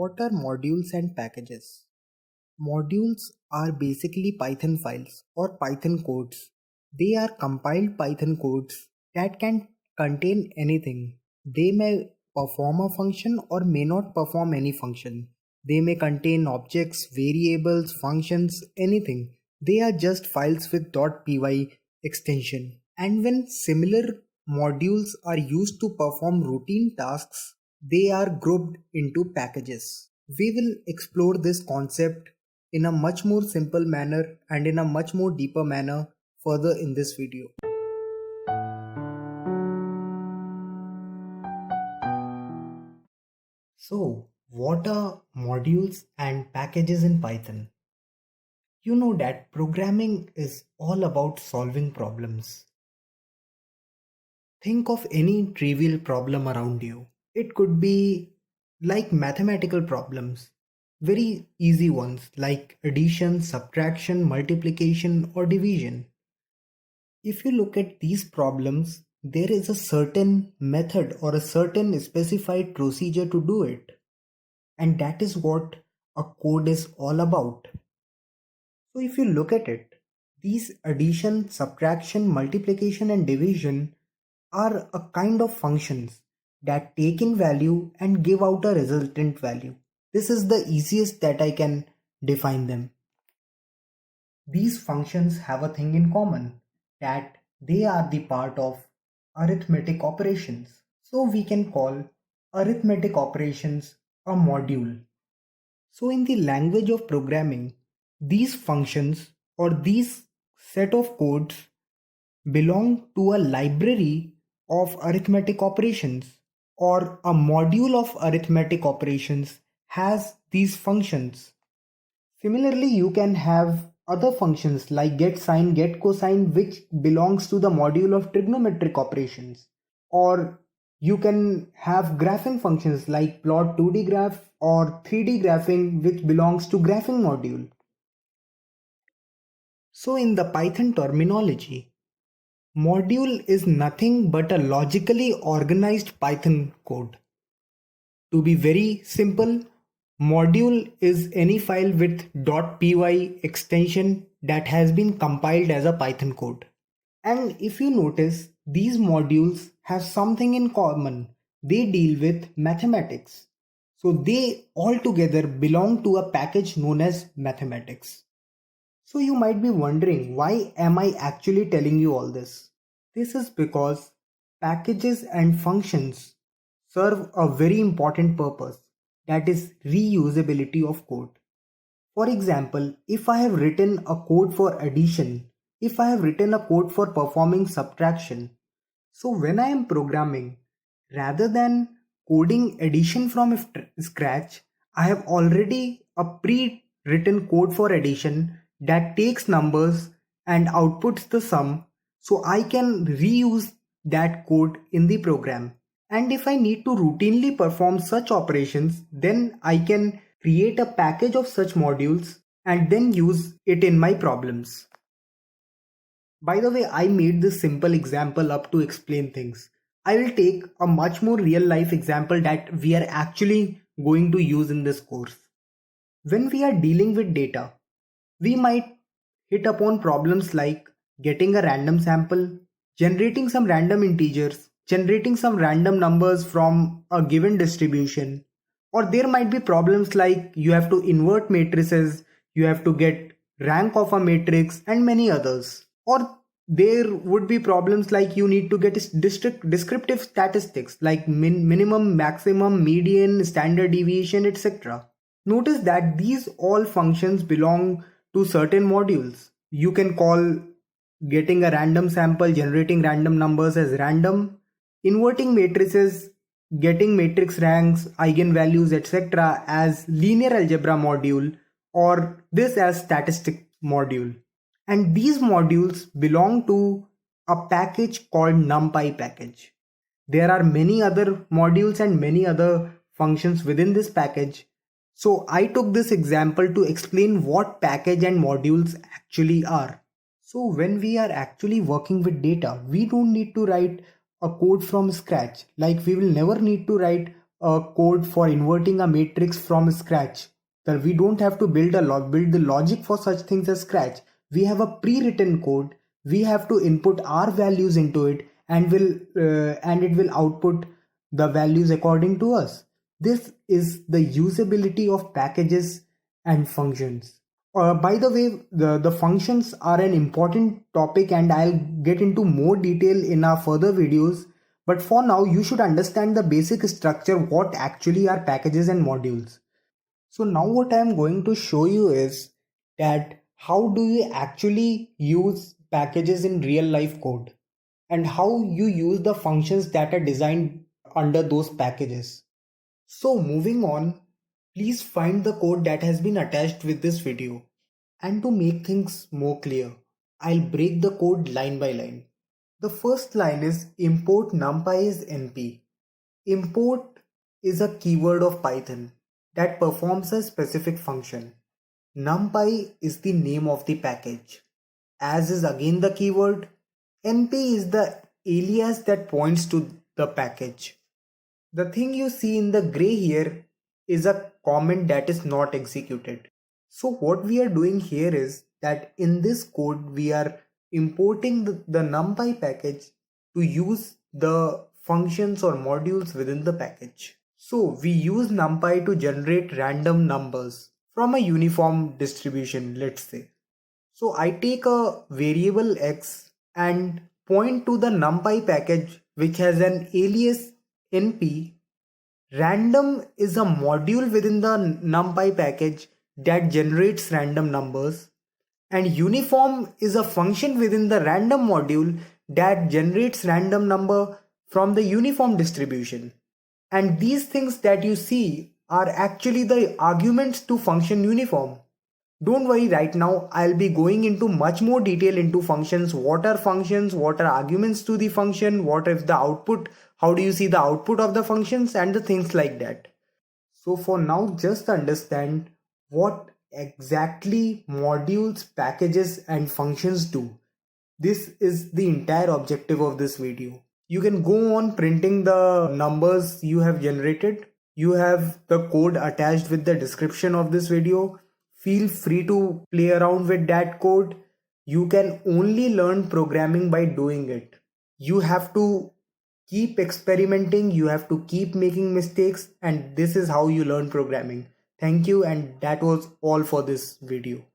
What are modules and packages? Modules are basically Python files or Python codes. They are compiled Python codes that can contain anything. They may perform a function or may not perform any function. They may contain objects, variables, functions, anything. They are just files with .py extension. And when similar modules are used to perform routine tasks, they are grouped into packages. We will explore this concept in a much more simple manner and in a much more deeper manner further in this video. So, what are modules and packages in Python? You know that programming is all about solving problems. Think of any trivial problem around you. It could be like mathematical problems, very easy ones like addition, subtraction, multiplication, or division. If you look at these problems, there is a certain method or a certain specified procedure to do it. And that is what a code is all about. So if you look at it, these addition, subtraction, multiplication, and division are a kind of functions that take in value and give out a resultant value. This is the easiest that I can define them. These functions have a thing in common, that they are the part of arithmetic operations. So we can call arithmetic operations a module. So in the language of programming, these functions or these set of codes belong to a library of arithmetic operations, or a module of arithmetic operations has these functions. Similarly, you can have other functions like get sine, get cosine, which belongs to the module of trigonometric operations. Or you can have graphing functions like plot 2D graph or 3D graphing, which belongs to graphing module. So in the Python terminology, module is nothing but a logically organized Python code. To be very simple, module is any file with .py extension that has been compiled as a Python code. And if you notice, these modules have something in common. They deal with mathematics. So they all together belong to a package known as mathematics. So you might be wondering, why am I actually telling you all this? This is because packages and functions serve a very important purpose, that is reusability of code. For example, if I have written a code for addition, if I have written a code for performing subtraction, so when I am programming, rather than coding addition from scratch, I have already a pre-written code for addition that takes numbers and outputs the sum, so I can reuse that code in the program. And if I need to routinely perform such operations, then I can create a package of such modules and then use it in my problems. By the way, I made this simple example up to explain things. I will take a much more real life example that we are actually going to use in this course. When we are dealing with data, we might hit upon problems like getting a random sample, generating some random integers, generating some random numbers from a given distribution, or there might be problems like you have to invert matrices, you have to get rank of a matrix, and many others. Or there would be problems like you need to get descriptive statistics like minimum, maximum, median, standard deviation, etc. Notice that these all functions belong to certain modules. You can call getting a random sample, generating random numbers as random, inverting matrices, getting matrix ranks, eigenvalues, etc. as linear algebra module, or this as statistic module. And these modules belong to a package called NumPy package. There are many other modules and many other functions within this package. So I took this example to explain what package and modules actually are. So when we are actually working with data, we don't need to write a code from scratch. Like we will never need to write a code for inverting a matrix from scratch. That we don't have to build the logic for such things as scratch. We have a pre-written code. We have to input our values into it, and it will output the values according to us. This is the usability of packages and functions. By the way, the functions are an important topic and I'll get into more detail in our further videos. But for now, you should understand the basic structure, what actually are packages and modules. So now what I'm going to show you is that how do you actually use packages in real life code and how you use the functions that are designed under those packages. So moving on, please find the code that has been attached with this video. And to make things more clear, I'll break the code line by line. The first line is import numpy is np. Import is a keyword of Python that performs a specific function. NumPy is the name of the package. As is again the keyword, np is the alias that points to the package. The thing you see in the gray here is a comment that is not executed. So what we are doing here is that in this code we are importing the NumPy package to use the functions or modules within the package. So we use NumPy to generate random numbers from a uniform distribution, let's say. So I take a variable x and point to the NumPy package which has an alias np. Random is a module within the NumPy package that generates random numbers, and uniform is a function within the random module that generates random number from the uniform distribution. And these things that you see are actually the arguments to function uniform. Don't worry, right now I'll be going into much more detail into functions. What are functions? What are arguments to the function? What if the output? How do you see the output of the functions and the things like that? So for now, just understand what exactly modules, packages and functions do. This is the entire objective of this video. You can go on printing the numbers you have generated. You have the code attached with the description of this video. Feel free to play around with that code. You can only learn programming by doing it. You have to keep experimenting, you have to keep making mistakes, and this is how you learn programming. Thank you, and that was all for this video.